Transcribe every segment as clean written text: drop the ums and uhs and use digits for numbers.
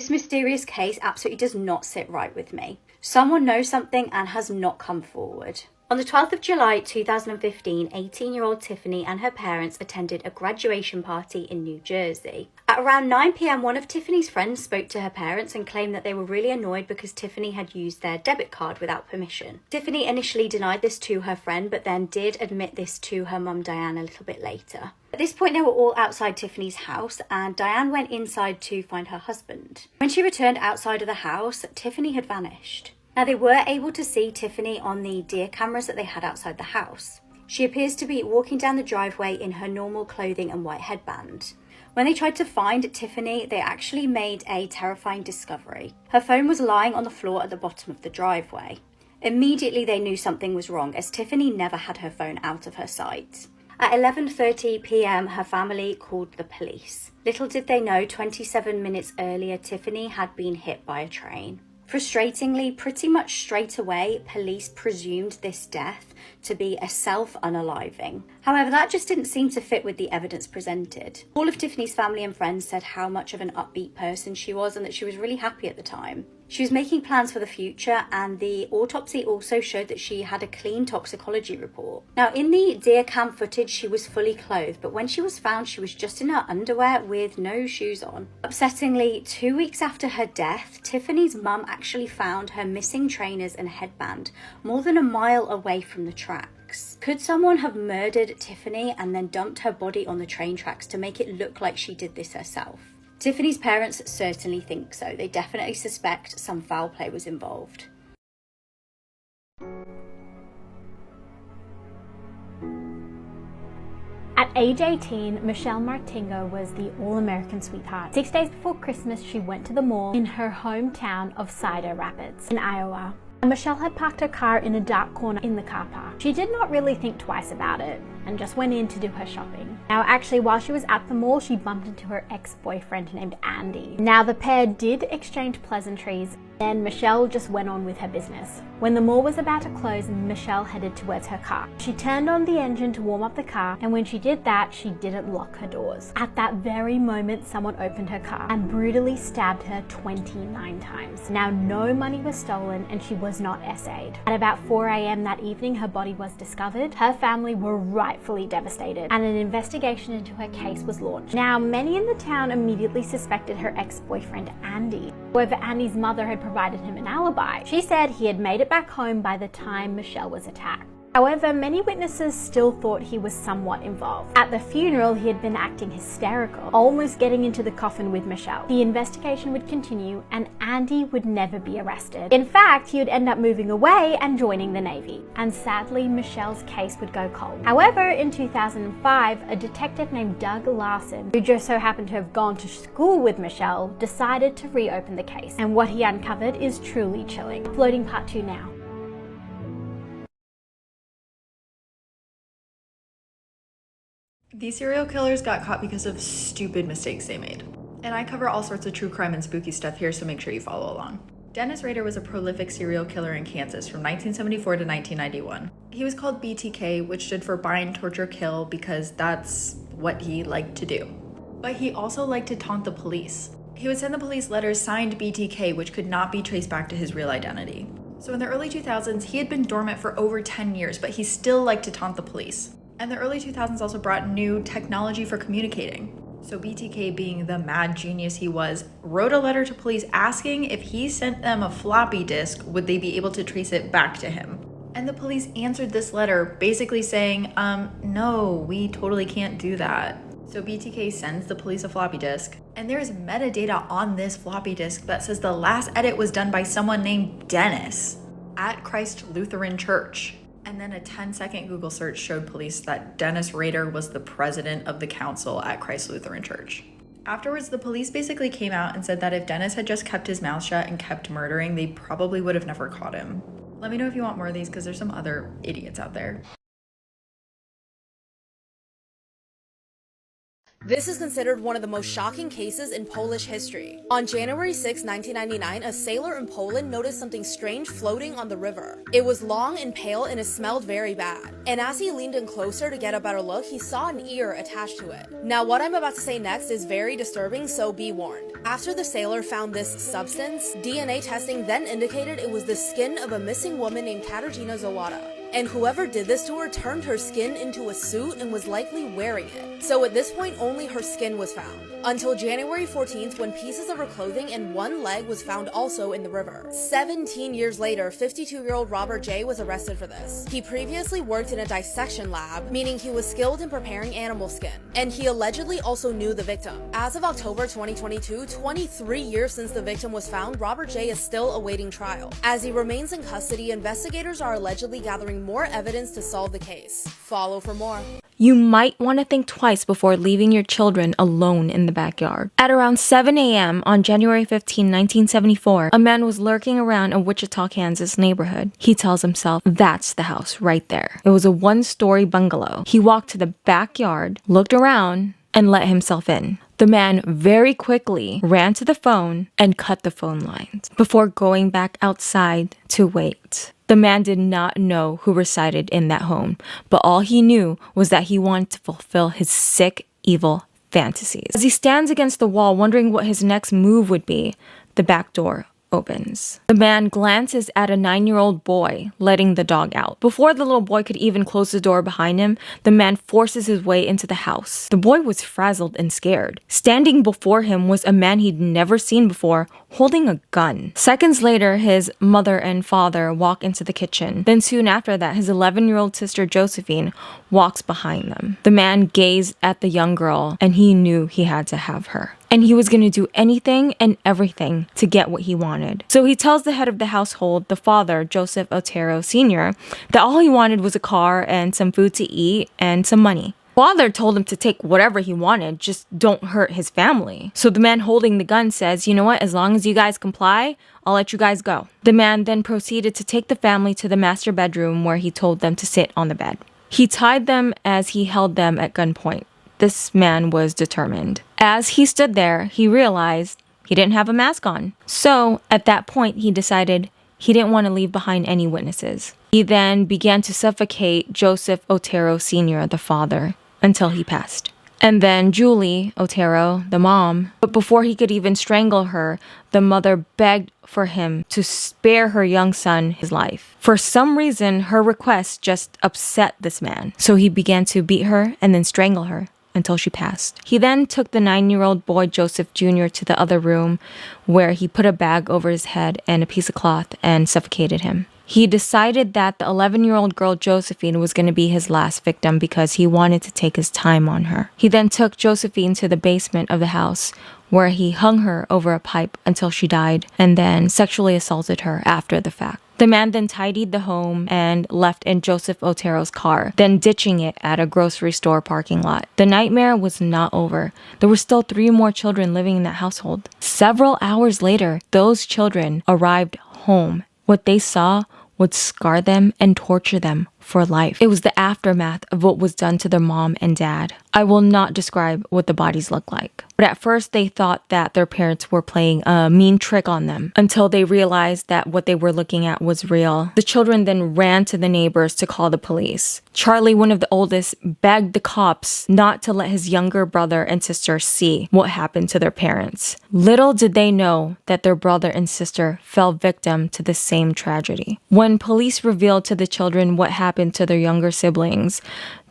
This mysterious case absolutely does not sit right with me. Someone knows something and has not come forward. On the 12th of July 2015, 18-year-old Tiffany and her parents attended a graduation party in New Jersey. At around 9 p.m, one of Tiffany's friends spoke to her parents and claimed that they were really annoyed because Tiffany had used their debit card without permission. Tiffany initially denied this to her friend, but then did admit this to her mum Diane a little bit later. At this point, they were all outside Tiffany's house, and Diane went inside to find her husband. When she returned outside of the house, Tiffany had vanished. Now, they were able to see Tiffany on the Deer cameras that they had outside the house. She appears to be walking down the driveway in her normal clothing and white headband. When they tried to find Tiffany, they actually made a terrifying discovery. Her phone was lying on the floor at the bottom of the driveway. Immediately, they knew something was wrong, as Tiffany never had her phone out of her sight. At 11:30 p.m, her family called the police. Little did they know, 27 minutes earlier, Tiffany had been hit by a train. Frustratingly, pretty much straight away, police presumed this death to be a self-unaliving. However, that just didn't seem to fit with the evidence presented. All of Tiffany's family and friends said how much of an upbeat person she was and that she was really happy at the time. She was making plans for the future, and the autopsy also showed that she had a clean toxicology report. Now, in the Deer cam footage, she was fully clothed, but when she was found, she was just in her underwear with no shoes on. Upsettingly, 2 weeks after her death, Tiffany's mum actually found her missing trainers and headband more than a mile away from the tracks. Could someone have murdered Tiffany and then dumped her body on the train tracks to make it look like she did this herself? Tiffany's parents certainly think so. They definitely suspect some foul play was involved. At age 18, Michelle Martingo was the all-American sweetheart. 6 days before Christmas, she went to the mall in her hometown of Cedar Rapids in Iowa. Michelle had parked her car in a dark corner in the car park. She did not really think twice about it and just went in to do her shopping. Now, actually, while she was at the mall, she bumped into her ex-boyfriend named Andy. Now, the pair did exchange pleasantries, then Michelle just went on with her business. When the mall was about to close, Michelle headed towards her car. She turned on the engine to warm up the car, and when she did that, she didn't lock her doors. At that very moment, someone opened her car and brutally stabbed her 29 times. Now, no money was stolen and she was not SA'd. At about 4 a.m. that evening, her body was discovered. Her family were rightfully devastated, and an investigation into her case was launched. Now, many in the town immediately suspected her ex-boyfriend, Andy. However, Andy's mother had provided him an alibi. She said he had made it back home by the time Michelle was attacked. However, many witnesses still thought he was somewhat involved. At the funeral, he had been acting hysterical, almost getting into the coffin with Michelle. The investigation would continue, and Andy would never be arrested. In fact, he would end up moving away and joining the Navy. And sadly, Michelle's case would go cold. However, in 2005, a detective named Doug Larson, who just so happened to have gone to school with Michelle, decided to reopen the case. And what he uncovered is truly chilling. Uploading part 2 now. These serial killers got caught because of stupid mistakes they made. And I cover all sorts of true crime and spooky stuff here, so make sure you follow along. Dennis Rader was a prolific serial killer in Kansas from 1974 to 1991. He was called BTK, which stood for Bind, Torture, Kill, because that's what he liked to do. But he also liked to taunt the police. He would send the police letters signed BTK, which could not be traced back to his real identity. So in the early 2000s, he had been dormant for over 10 years, but he still liked to taunt the police. And the early 2000s also brought new technology for communicating. So BTK, being the mad genius he was, wrote a letter to police asking if he sent them a floppy disk, would they be able to trace it back to him? And the police answered this letter basically saying, no, we totally can't do that. So BTK sends the police a floppy disk, and there's metadata on this floppy disk that says the last edit was done by someone named Dennis at Christ Lutheran Church. And then a 10-second Google search showed police that Dennis Rader was the president of the council at Christ Lutheran Church. Afterwards, the police basically came out and said that if Dennis had just kept his mouth shut and kept murdering, they probably would have never caught him. Let me know if you want more of these, because there's some other idiots out there. This is considered one of the most shocking cases in Polish history. On January 6, 1999, a sailor in Poland noticed something strange floating on the river. It was long and pale and it smelled very bad. And as he leaned in closer to get a better look, he saw an ear attached to it. Now, what I'm about to say next is very disturbing, so be warned. After the sailor found this substance, DNA testing then indicated it was the skin of a missing woman named Katarzyna Zawada. And whoever did this to her turned her skin into a suit and was likely wearing it. So at this point, only her skin was found. Until January 14th, when pieces of her clothing and one leg was found also in the river. 17 years later, 52-year-old Robert J. was arrested for this. He previously worked in a dissection lab, meaning he was skilled in preparing animal skin. And he allegedly also knew the victim. As of October 2022, 23 years since the victim was found, Robert J. is still awaiting trial. As he remains in custody, investigators are allegedly gathering more evidence to solve the case. Follow for more. You might want to think twice before leaving your children alone in the backyard. At around 7 a.m. on January 15, 1974, a man was lurking around a Wichita, Kansas neighborhood. He tells himself, that's the house right there. It was a one-story bungalow. He walked to the backyard, looked around, and let himself in. The man very quickly ran to the phone and cut the phone lines before going back outside to wait. The man did not know who resided in that home, but all he knew was that he wanted to fulfill his sick, evil fantasies. As he stands against the wall, wondering what his next move would be, the back door opens. The man glances at a 9-year-old boy letting the dog out. Before the little boy could even close the door behind him, the man forces his way into the house. The boy was frazzled and scared. Standing before him was a man he'd never seen before, holding a gun. Seconds later, his mother and father walk into the kitchen. Then soon after that, his 11-year-old sister Josephine walks behind them. The man gazed at the young girl and he knew he had to have her. And he was going to do anything and everything to get what he wanted. So he tells the head of the household, the father, Joseph Otero Sr., that all he wanted was a car and some food to eat and some money. Father told him to take whatever he wanted, just don't hurt his family. So the man holding the gun says, you know what, as long as you guys comply, I'll let you guys go. The man then proceeded to take the family to the master bedroom where he told them to sit on the bed. He tied them as he held them at gunpoint. This man was determined. As he stood there, he realized he didn't have a mask on. So at that point, he decided he didn't want to leave behind any witnesses. He then began to suffocate Joseph Otero Sr., the father, until he passed. And then Julie Otero, the mom, but before he could even strangle her, the mother begged for him to spare her young son his life. For some reason, her request just upset this man. So he began to beat her and then strangle her until she passed. He then took the 9-year-old boy Joseph Jr. to the other room where he put a bag over his head and a piece of cloth and suffocated him. He decided that the 11-year-old girl Josephine was going to be his last victim because he wanted to take his time on her. He then took Josephine to the basement of the house where he hung her over a pipe until she died and then sexually assaulted her after the fact. The man then tidied the home and left in Joseph Otero's car, then ditching it at a grocery store parking lot. The nightmare was not over. There were still 3 more children living in that household. Several hours later, those children arrived home. What they saw would scar them and torture them for life. It was the aftermath of what was done to their mom and dad. I will not describe what the bodies look like. But at first they thought that their parents were playing a mean trick on them until they realized that what they were looking at was real. The children then ran to the neighbors to call the police. Charlie, one of the oldest, begged the cops not to let his younger brother and sister see what happened to their parents. Little did they know that their brother and sister fell victim to the same tragedy. When police revealed to the children what happened to their younger siblings,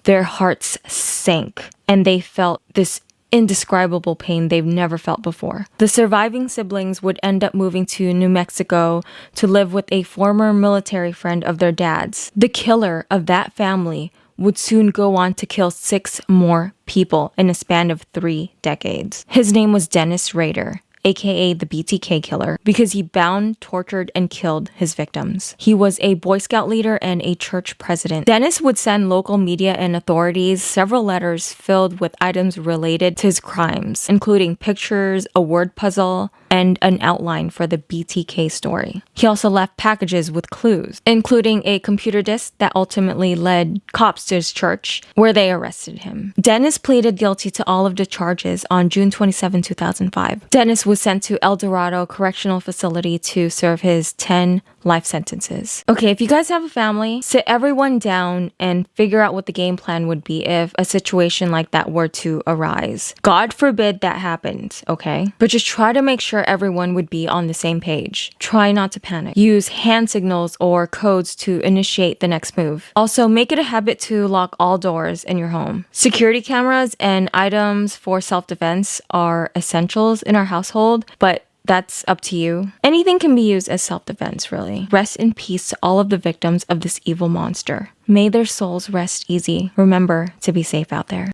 their hearts sank and they felt this indescribable pain they've never felt before. The surviving siblings would end up moving to New Mexico to live with a former military friend of their dad's. The killer of that family would soon go on to kill 6 more people in a span of 3 decades. His name was Dennis Rader, aka the BTK killer, because he bound, tortured, and killed his victims. He was a Boy Scout leader and a church president. Dennis would send local media and authorities several letters filled with items related to his crimes, including pictures, a word puzzle, and an outline for the BTK story. He also left packages with clues, including a computer disk that ultimately led cops to his church, where they arrested him. Dennis pleaded guilty to all of the charges on June 27, 2005. Dennis was sent to El Dorado Correctional Facility to serve his 10 life sentences. Okay, if you guys have a family, sit everyone down and figure out what the game plan would be if a situation like that were to arise. God forbid that happens, okay? But just try to make sure everyone would be on the same page. Try not to panic. Use hand signals or codes to initiate the next move. Also, make it a habit to lock all doors in your home. Security cameras and items for self-defense are essentials in our household, but that's up to you. Anything can be used as self-defense, really. Rest in peace to all of the victims of this evil monster. May their souls rest easy. Remember to be safe out there.